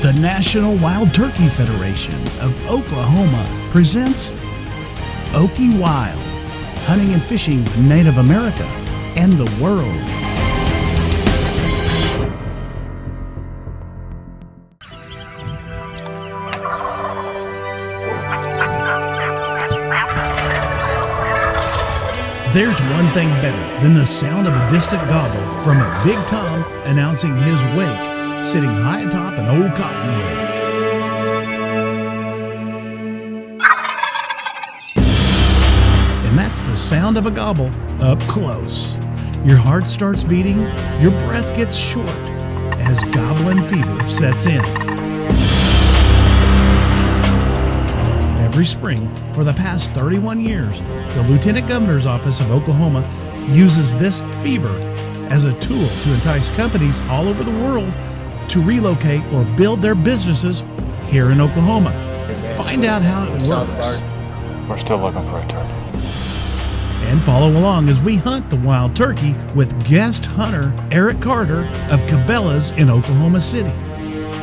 The National Wild Turkey Federation of Oklahoma presents OkieWild, hunting and fishing Native America and the world. There's one thing better than the sound of a distant gobble from a big tom announcing his wake sitting high atop an old cottonwood. And that's the sound of a gobble up close. Your heart starts beating, your breath gets short as Gobblin Fever sets in. Every spring for the past 31 years, the Lieutenant Governor's Office of Oklahoma uses this fever as a tool to entice companies all over the world to relocate or build their businesses here in Oklahoma. Find out how it works. We're still looking for a turkey. And follow along as we hunt the wild turkey with guest hunter Eric Carter of Cabela's in Oklahoma City.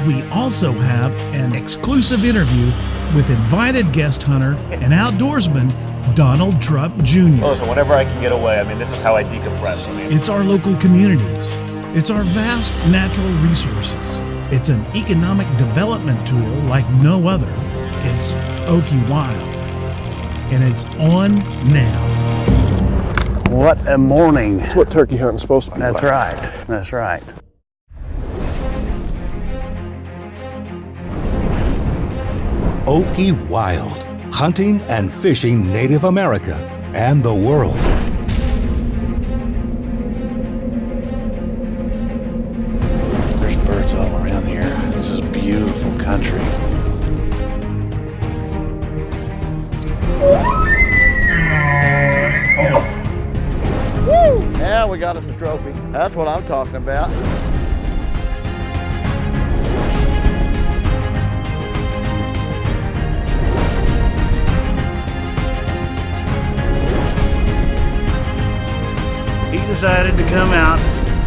We also have an exclusive interview with invited guest hunter and outdoorsman Donald Trump Jr. Oh, so whenever I can get away, this is how I decompress. It's our local communities. It's our vast natural resources. It's an economic development tool like no other. It's OkieWild. And it's on now. What a morning. That's what turkey hunting's supposed to be. That's like. right. That's right. OkieWild, hunting and fishing Native America and the world. There's birds all around here. This is beautiful country. Woo! Now we got us a trophy. That's what I'm talking about. He decided to come out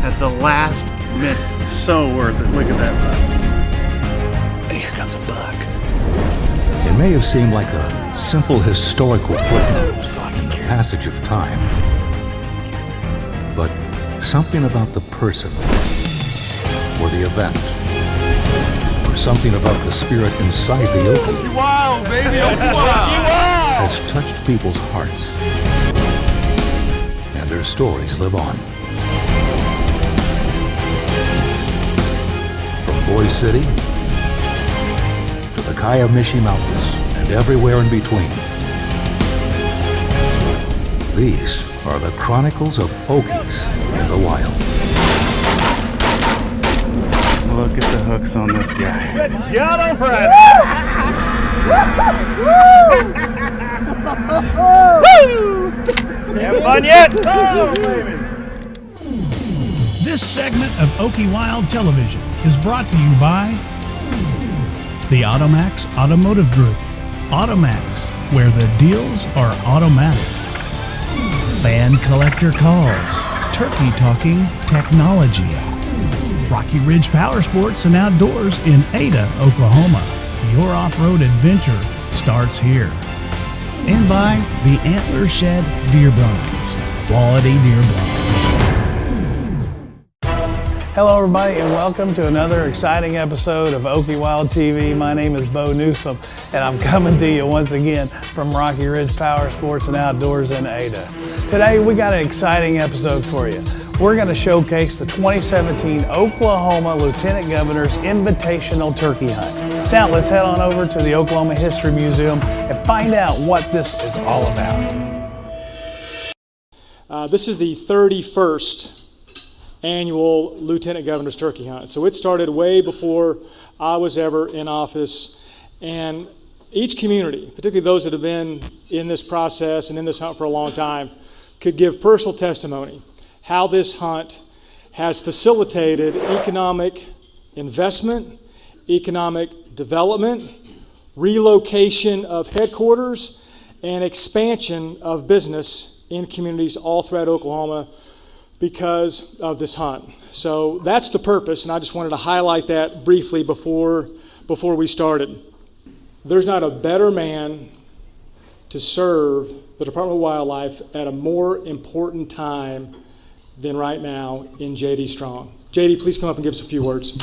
at the last minute. So worth it. Look at that buck. Here comes a buck. It may have seemed like a simple historical footnote in the passage of time, but something about the person, or the event, or something about the spirit inside the Okie OkieWild, baby, OkieWild! has touched people's hearts, and their stories live on. From Boise City to the Kiamishi Mountains and everywhere in between. These are the chronicles of Okies in the wild. Look at the hooks on this guy. Good job, old friend! Woo! Have fun yet? Oh, baby. This segment of OkieWild Television is brought to you by the Automax Automotive Group. Automax, where the deals are automatic. Fan Collector Calls, Turkey Talking Technology. Rocky Ridge Power Sports and Outdoors in Ada, Oklahoma. Your off-road adventure starts here. And by the Antler Shed Deer Blinds, quality deer blinds. Hello everybody and welcome to another exciting episode of OkieWild TV. My name is Bo Newsom and I'm coming to you once again from Rocky Ridge Power Sports and Outdoors in Ada. Today we got an exciting episode for you. We're going to showcase the 2017 Oklahoma Lieutenant Governor's Invitational Turkey Hunt. Now let's head on over to the Oklahoma History Museum and find out what this is all about. This is the 31st annual Lieutenant Governor's Turkey Hunt. So it started way before I was ever in office, and each community, particularly those that have been in this process and in this hunt for a long time, could give personal testimony how this hunt has facilitated economic investment, economic development, relocation of headquarters, and expansion of business in communities all throughout Oklahoma because of this hunt. So that's the purpose, and I just wanted to highlight that briefly before before we started. There's not a better man to serve the Department of Wildlife at a more important time than right now in J.D. Strong. J.D., please come up and give us a few words.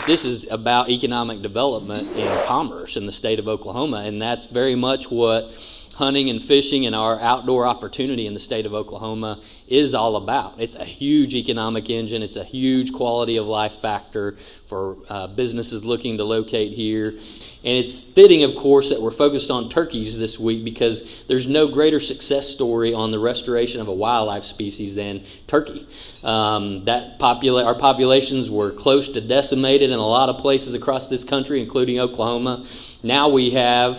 This is about economic development and commerce in the state of Oklahoma, and that's very much what hunting and fishing and our outdoor opportunity in the state of Oklahoma is all about. It's a huge economic engine. It's a huge quality of life factor for businesses looking to locate here. And it's fitting, of course, that we're focused on turkeys this week because there's no greater success story on the restoration of a wildlife species than turkey. Our populations were close to decimated in a lot of places across this country, including Oklahoma. Now we have,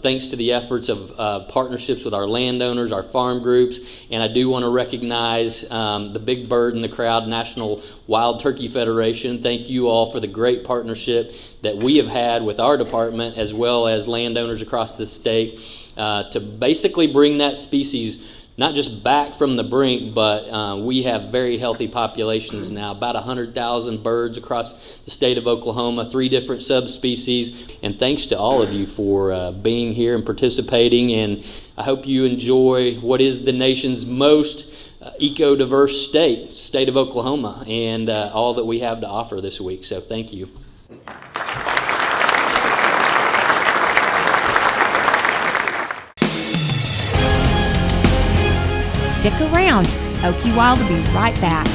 thanks to the efforts of partnerships with our landowners, our farm groups, and I do want to recognize the big bird in the crowd, National Wild Turkey Federation. Thank you all for the great partnership that we have had with our department as well as landowners across this state to basically bring that species not just back from the brink, but we have very healthy populations now, about 100,000 birds across the state of Oklahoma, 3 different subspecies, and thanks to all of you for being here and participating, and I hope you enjoy what is the nation's most eco-diverse state of Oklahoma, and all that we have to offer this week, so thank you. Stick around. OkieWild will be right back.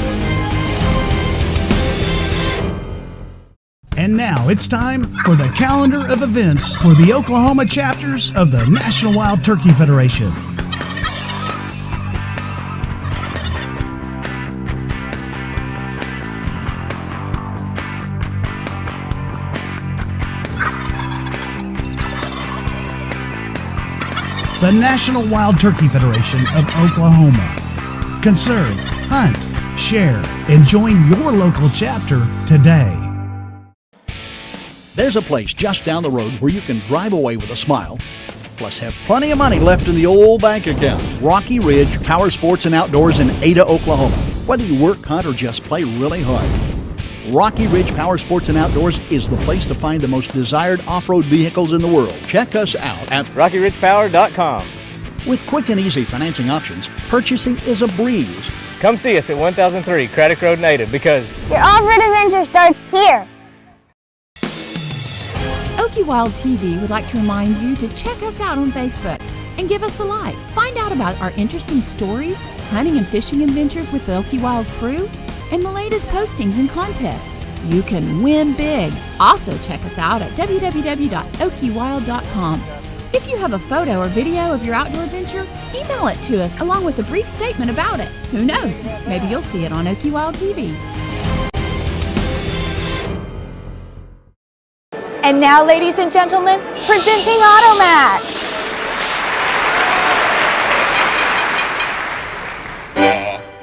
And now it's time for the calendar of events for the Oklahoma chapters of the National Wild Turkey Federation. The National Wild Turkey Federation of Oklahoma. Conserve, hunt, share, and join your local chapter today. There's a place just down the road where you can drive away with a smile, plus have plenty of money left in the old bank account. Rocky Ridge Power Sports and Outdoors in Ada, Oklahoma. Whether you work, hunt, or just play really hard, Rocky Ridge Power Sports and Outdoors is the place to find the most desired off-road vehicles in the world. Check us out at RockyRidgePower.com. With quick and easy financing options, purchasing is a breeze. Come see us at 1003 Craddock Road in Ada because your off-road adventure starts here. OkieWild TV would like to remind you to check us out on Facebook and give us a like. Find out about our interesting stories, hunting and fishing adventures with the OkieWild crew, and the latest postings and contests. You can win big. Also check us out at www.okiewild.com. If you have a photo or video of your outdoor adventure, email it to us along with a brief statement about it. Who knows, maybe you'll see it on OkieWild TV. And now, ladies and gentlemen, presenting Automax.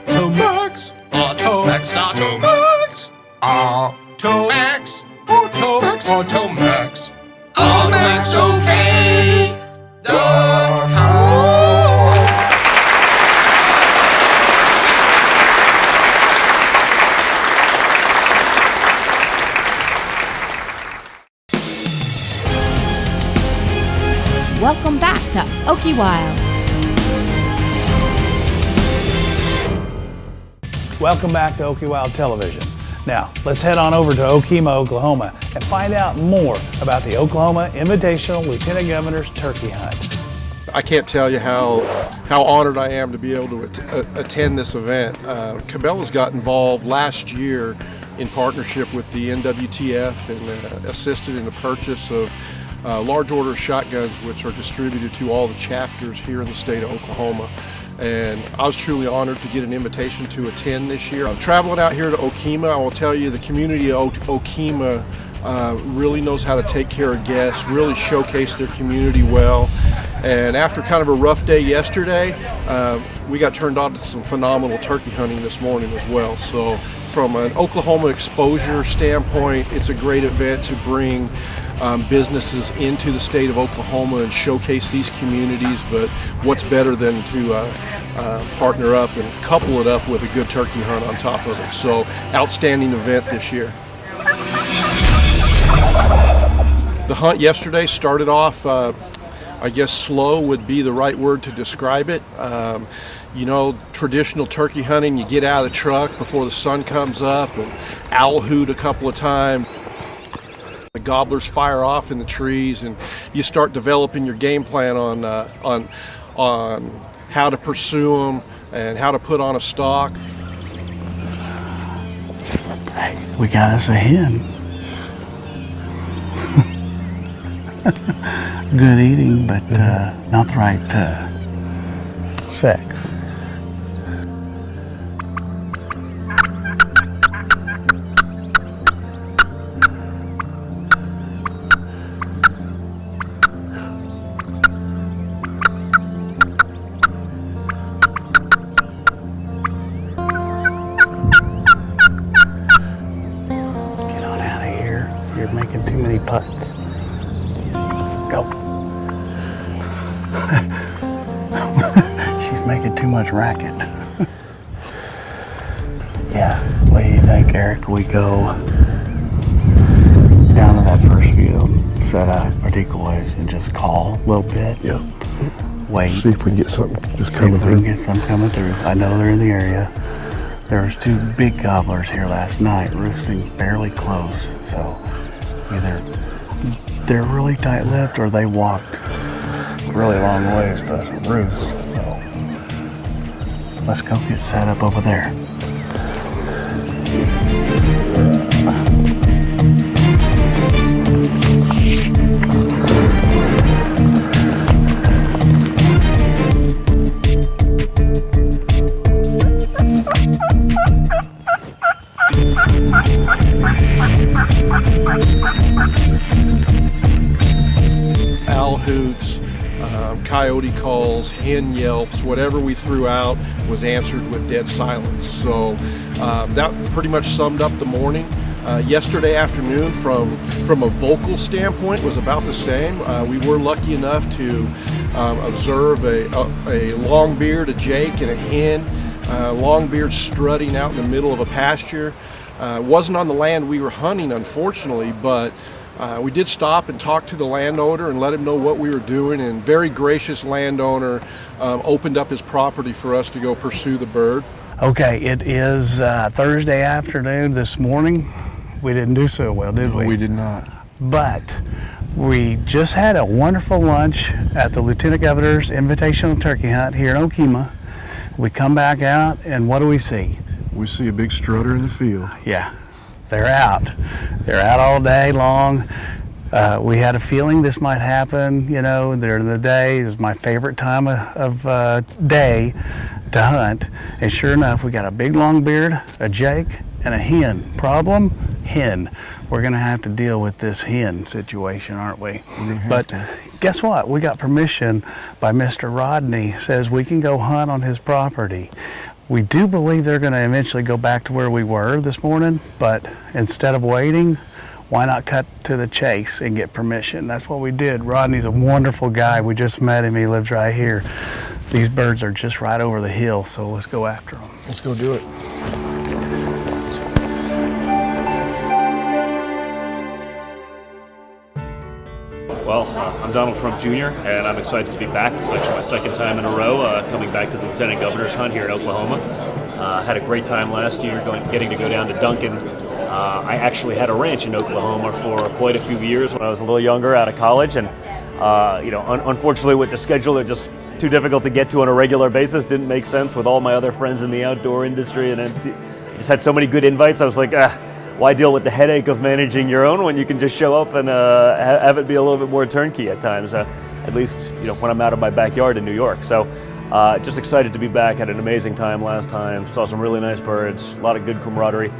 Automax, Automax, Automax, Automax, Automax, Automax, AutomaxOK.com. Welcome back to OkieWild. Welcome back to OkieWild Television. Now, let's head on over to Okemah, Oklahoma, and find out more about the Oklahoma Invitational Lieutenant Governor's Turkey Hunt. I can't tell you how honored I am to be able to attend this event. Cabela's got involved last year in partnership with the NWTF and assisted in the purchase of large order shotguns, which are distributed to all the chapters here in the state of Oklahoma. And I was truly honored to get an invitation to attend this year. I'm traveling out here to Okemah. I will tell you the community of Okemah really knows how to take care of guests, really showcase their community well. And after kind of a rough day yesterday, we got turned on to some phenomenal turkey hunting this morning as well. So from an Oklahoma exposure standpoint, it's a great event to bring businesses into the state of Oklahoma and showcase these communities, but what's better than to partner up and couple it up with a good turkey hunt on top of it. So outstanding event this year. The hunt yesterday started off, I guess slow would be the right word to describe it. You know, traditional turkey hunting, you get out of the truck before the sun comes up and owl hoot a couple of times. The gobblers fire off in the trees, and you start developing your game plan on how to pursue them and how to put on a stalk. Hey, we got us a hen. Good eating, but not the right sex. Get on out of here. You're making too many putts. Go. She's making too much racket. Yeah, what do you think, Eric? We go down to that first field, set up our decoys, and just call a little bit. Yeah. Wait. See if we can get something just See coming if we through. can get some coming through. I know they're in the area. There was 2 big gobblers here last night, roosting fairly close. So either they're really tight-lipped or they walked really long ways to roost. So let's go get set up over there. Owl hoots, coyote calls, hen yelps, whatever we threw out was answered with dead silence. So that pretty much summed up the morning. Yesterday afternoon, from a vocal standpoint, was about the same. We were lucky enough to observe a longbeard, a jake, and a hen. Longbeard strutting out in the middle of a pasture. Wasn't on the land we were hunting, unfortunately, but we did stop and talk to the landowner and let him know what we were doing, and very gracious landowner opened up his property for us to go pursue the bird. Okay, it is Thursday afternoon this morning. We didn't do so well, did we? We did not. But we just had a wonderful lunch at the Lieutenant Governor's Invitational Turkey Hunt here in Okemah. We come back out, and what do we see? We see a big strutter in the field. Yeah, they're out. They're out all day long. We had a feeling this might happen, you know, during the day. This is my favorite time of day to hunt. And sure enough, we got a big longbeard, a jake, and a hen. Problem? Hen. We're gonna have to deal with this hen situation, aren't we? But guess what? We got permission by Mr. Rodney. Says we can go hunt on his property. We do believe they're gonna eventually go back to where we were this morning, but instead of waiting, why not cut to the chase and get permission? That's what we did. Rodney's a wonderful guy. We just met him. He lives right here. These birds are just right over the hill, so let's go after them. Let's go do it. Well, I'm Donald Trump Jr., and I'm excited to be back. It's actually my second time in a row coming back to the Lieutenant Governor's Hunt here in Oklahoma. Had a great time last year getting to go down to Duncan. I actually had a ranch in Oklahoma for quite a few years when I was a little younger out of college, and unfortunately with the schedule, they're just too difficult to get to on a regular basis. Didn't make sense with all my other friends in the outdoor industry, and I just had so many good invites. I was like, why deal with the headache of managing your own when you can just show up and have it be a little bit more turnkey at times, at least when I'm out of my backyard in New York. So just excited to be back. Had an amazing time last time. Saw some really nice birds, a lot of good camaraderie.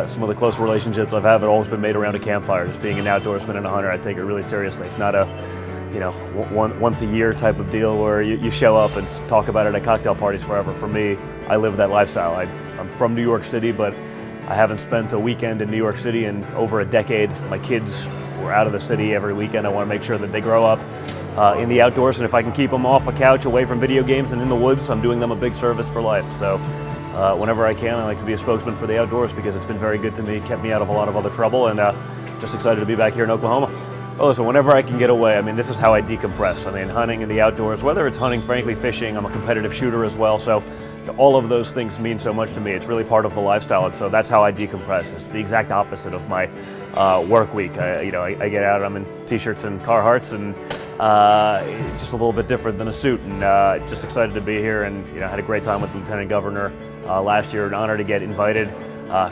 Some of the close relationships I've had have always been made around a campfire. Just being an outdoorsman and a hunter, I take it really seriously. It's not a once a year type of deal where you show up and talk about it at cocktail parties forever. For me, I live that lifestyle. I'm from New York City, but I haven't spent a weekend in New York City in over a decade. My kids We're out of the city every weekend. I want to make sure that they grow up in the outdoors, and if I can keep them off a couch away from video games and in the woods, I'm doing them a big service for life. So whenever I can, I like to be a spokesman for the outdoors because it's been very good to me, kept me out of a lot of other trouble, and just excited to be back here in Oklahoma. Oh, so whenever I can get away, I mean, this is how I decompress. I mean, hunting in the outdoors, whether it's hunting, frankly, fishing, I'm a competitive shooter as well, so all of those things mean so much to me. It's really part of the lifestyle, and so that's how I decompress. It's the exact opposite of my work week. I get out, I'm in t-shirts and Carhartts, and it's just a little bit different than a suit, and just excited to be here, and had a great time with the Lieutenant Governor last year. An honor to get invited.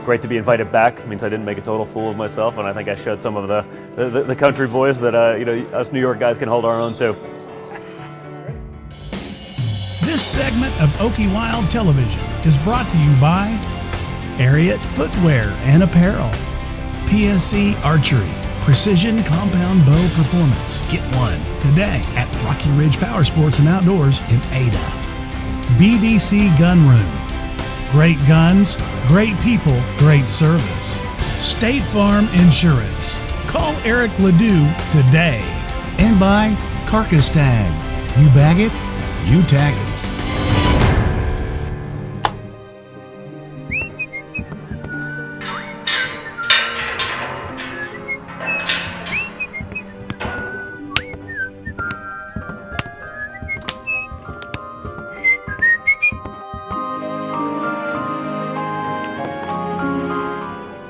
Great to be invited back. It means I didn't make a total fool of myself, and I think I showed some of the country boys that us New York guys can hold our own too. This segment of OkieWild Television is brought to you by Ariat Footwear and Apparel, PSC Archery, Precision Compound Bow Performance. Get one today at Rocky Ridge Power Sports and Outdoors in Ada. BDC Gun Room. Great guns, great people, great service. State Farm Insurance. Call Eric Ledoux today. And by Carcass Tag. You bag it, you tag it.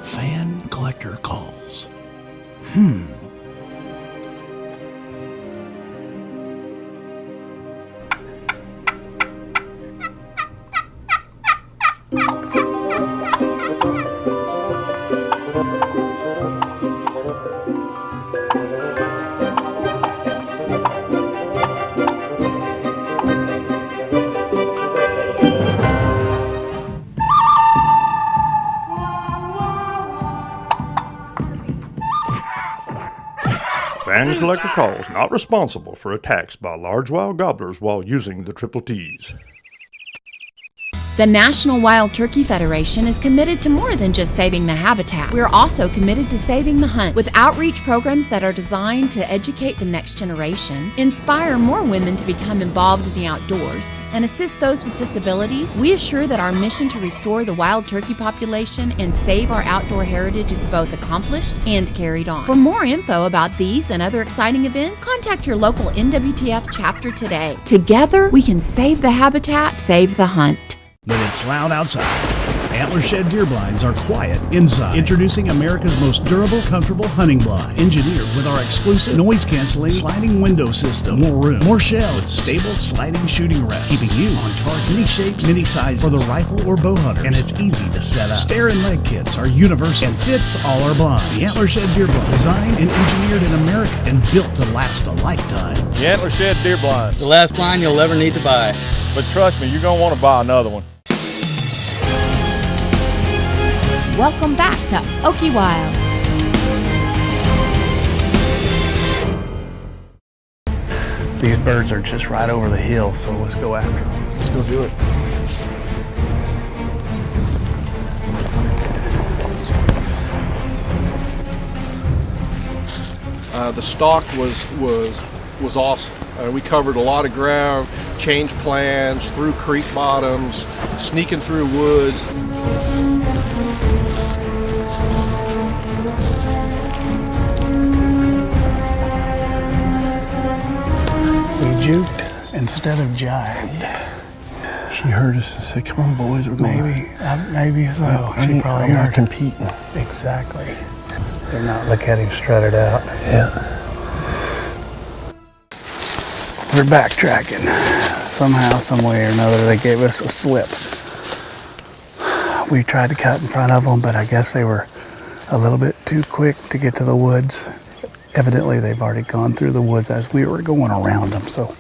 Fan collector calls. Fan collector calls not responsible for attacks by large wild gobblers while using the triple T's. The National Wild Turkey Federation is committed to more than just saving the habitat. We're also committed to saving the hunt with outreach programs that are designed to educate the next generation, inspire more women to become involved in the outdoors, and assist those with disabilities. We assure that our mission to restore the wild turkey population and save our outdoor heritage is both accomplished and carried on. For more info about these and other exciting events, contact your local NWTF chapter today. Together, we can save the habitat, save the hunt. When it's loud outside, Antler Shed deer blinds are quiet inside. Introducing America's most durable, comfortable hunting blind. Engineered with our exclusive noise-canceling sliding window system. More room, more shelves, with stable sliding shooting rests. Keeping you on target. Many shapes, many sizes for the rifle or bow hunter. And it's easy to set up. Stair and leg kits are universal and fits all our blinds. The Antler Shed deer blind, designed and engineered in America and built to last a lifetime. The Antler Shed deer blinds. The last blind you'll ever need to buy. But trust me, you're going to want to buy another one. Welcome back to OkieWild. These birds are just right over the hill, so let's go after them. Let's go do it. The stalk was awesome. We covered a lot of ground, changed plans, through creek bottoms, sneaking through woods. We juked instead of jived. She heard us and said, "Come on, boys, we're going." Maybe so. She probably I'm not heard. competing. Exactly. They're not. Look at him strutted out. Yeah. We're backtracking. Somehow, some way or another, they gave us a slip. We tried to cut in front of them, but I guess they were a little bit too quick to get to the woods. Evidently, they've already gone through the woods as we were going around them, so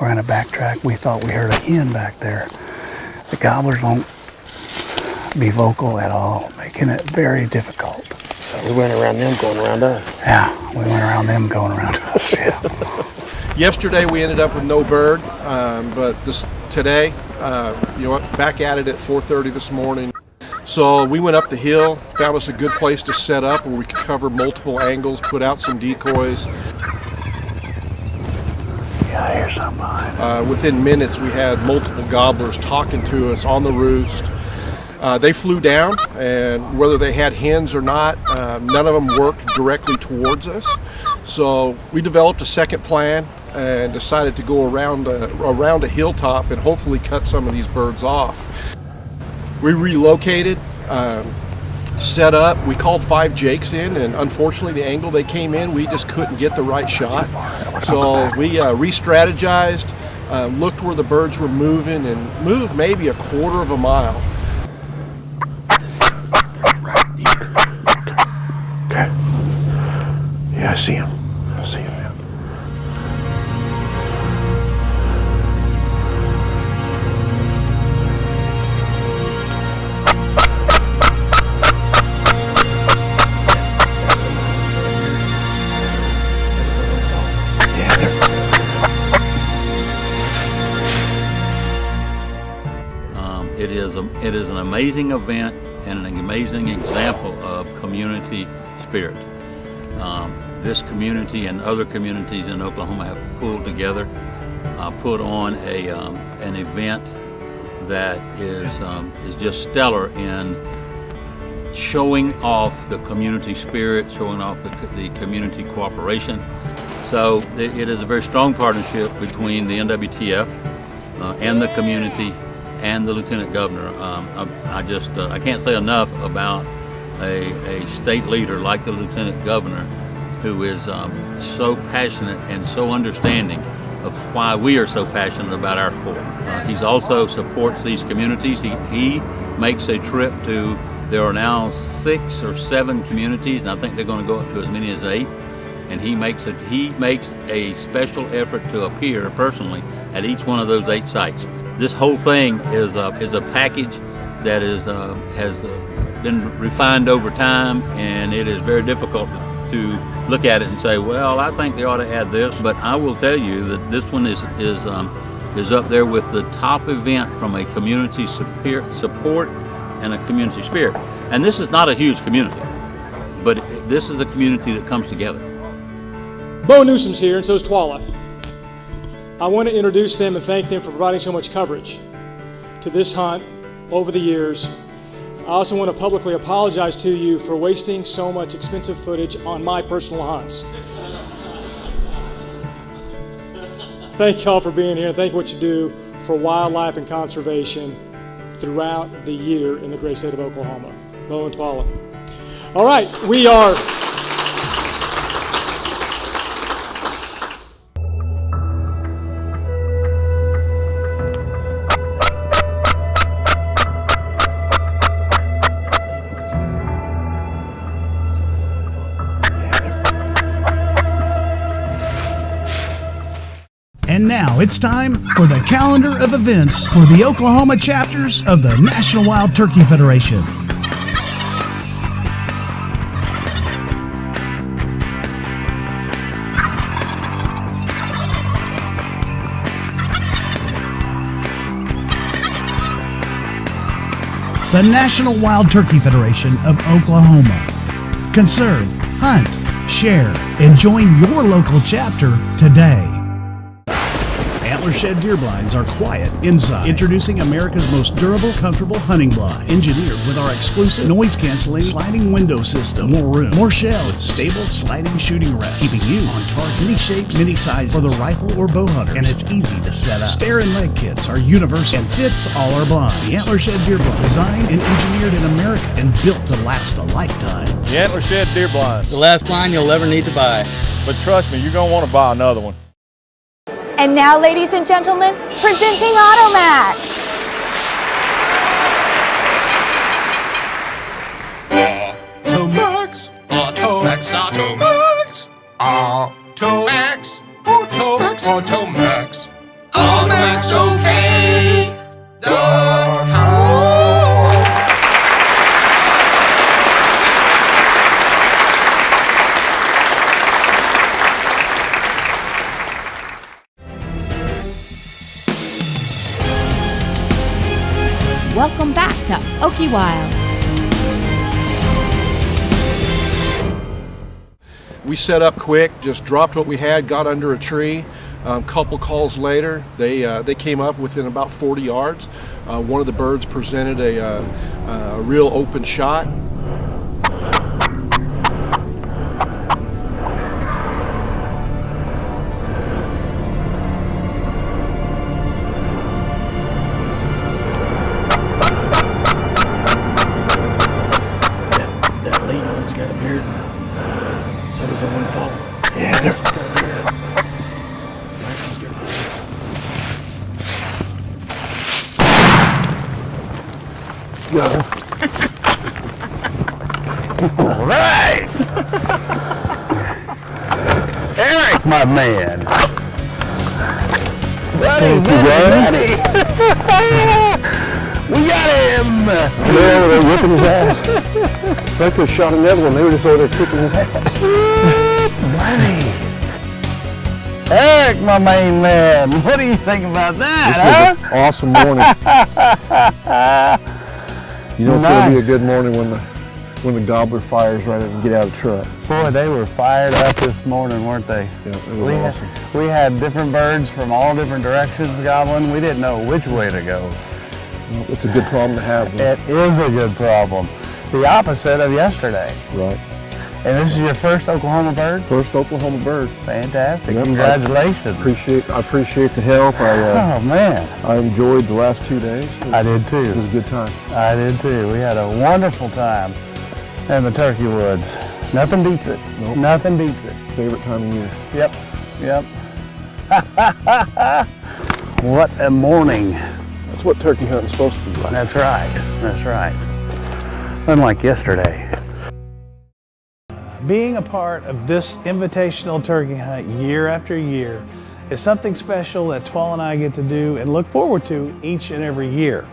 we're going to backtrack. We thought we heard a hen back there. The gobblers won't be vocal at all, making it very difficult. So We went around them going around us. yeah, we went around them going around us. Yeah. Yesterday we ended up with no bird, but today, back at it at 4:30 this morning. So we went up the hill, found us a good place to set up where we could cover multiple angles, put out some decoys. Yeah, I hear something behind. Within minutes, we had multiple gobblers talking to us on the roost. They flew down, and whether they had hens or not, none of them worked directly towards us. So we developed a second plan and decided to go around a hilltop and hopefully cut some of these birds off. We relocated, set up. We called 5 jakes in, and unfortunately the angle they came in, we just couldn't get the right shot. So we re-strategized, looked where the birds were moving, and moved maybe a quarter of a mile. Okay. Yeah, I see him. I see him. It is an amazing event and an amazing example of community spirit. This community and other communities in Oklahoma have pulled together, put on an event that is just stellar in showing off the community spirit, showing off the community cooperation. So it is a very strong partnership between the NWTF and the community and the Lieutenant Governor. I can't say enough about a state leader like the Lieutenant Governor, who is so passionate and so understanding of why we are so passionate about our sport. He also supports these communities. He makes a trip to, there are now 6 or 7 communities, and I think they're going to go up to as many as 8. And he makes a special effort to appear personally at each one of those 8 sites. This whole thing is a package that has been refined over time, and it is very difficult to look at it and say, well, I think they ought to add this. But I will tell you that this one is up there with the top event from a community support and a community spirit. And this is not a huge community, but this is a community that comes together. Bo Newsom's here, and so is Twala. I want to introduce them and thank them for providing so much coverage to this hunt over the years. I also want to publicly apologize to you for wasting so much expensive footage on my personal hunts. Thank y'all for being here, and thank you for what you do for wildlife and conservation throughout the year in the great state of Oklahoma. Bo and Twala. All right, we are... And now it's time for the calendar of events for the Oklahoma chapters of the National Wild Turkey Federation. The National Wild Turkey Federation of Oklahoma. Conserve, hunt, share, and join your local chapter today. Antler shed deer blinds are quiet inside. Introducing America's most durable, comfortable hunting blind. Engineered with our exclusive noise-canceling sliding window system. More room, more shell with stable sliding shooting rests. Keeping you on target. Any shapes, any sizes for the rifle or bow hunter. And it's easy to set up. Stare and leg kits are universal and fits all our blinds. The Antler shed deer blind, designed and engineered in America and built to last a lifetime. The Antler shed deer blinds. The last blind you'll ever need to buy. But trust me, you're going to want to buy another one. And now, ladies and gentlemen, presenting Automax. Automax, Automax, Automax, Automax, Automax, Automax, Automax, okay. Welcome back to OkieWild. We set up quick, just dropped what we had, got under a tree. Couple calls later, they came up within about 40 yards. One of the birds presented a real open shot. That lead one's got a beard. So does the one following. Yeah, they're got a beard. Go. All right. Eric, my man. Buddy. We got him. Yeah, they're whipping his ass. They could have shot another one. They were just over there kicking his ass. Buddy. Eric, my main man. What do you think about that, This was an awesome morning. You know, it's going to be a good morning when the gobbler fires right up and get out of the truck. Boy, they were fired up this morning, weren't they? Yeah, it was awesome. We had different birds from all different directions gobbling. We didn't know which way to go. Well, it's a good problem to have. It is a good problem. The opposite of yesterday. Right. And this is your first Oklahoma bird? First Oklahoma bird. Fantastic. Yep, Congratulations. I appreciate the help. Oh, man. I enjoyed the last 2 days. I did too. It was a good time. I did too. We had a wonderful time in the turkey woods. Nothing beats it. Nope. Nothing beats it. Favorite time of year. Yep. What a morning. That's what turkey hunting's supposed to be like. That's right. That's right. Unlike yesterday. Being a part of this invitational turkey hunt year after year is something special that Twal and I get to do and look forward to each and every year.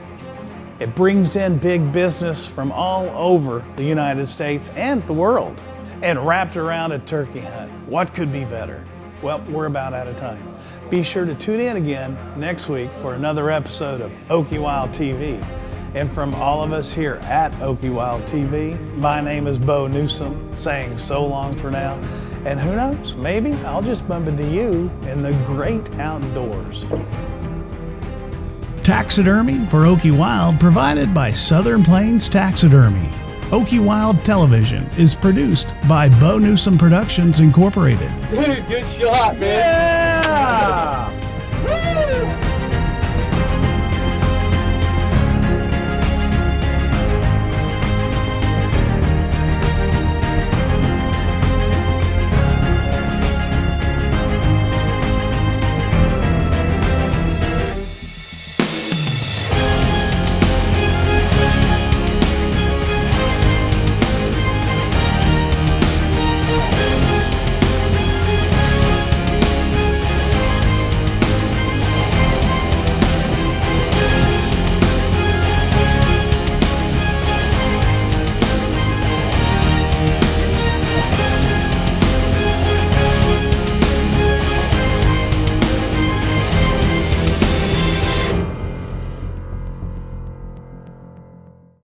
It brings in big business from all over the United States and the world. And wrapped around a turkey hunt, what could be better? Well, we're about out of time. Be sure to tune in again next week for another episode of OkieWild TV. And from all of us here at OkieWild TV, my name is Bo Newsom, saying so long for now. And who knows, maybe I'll just bump into you in the great outdoors. Taxidermy for OkieWild provided by Southern Plains Taxidermy. OkieWild Television is produced by Bo Newsom Productions Incorporated. Dude, good shot, man. Yeah!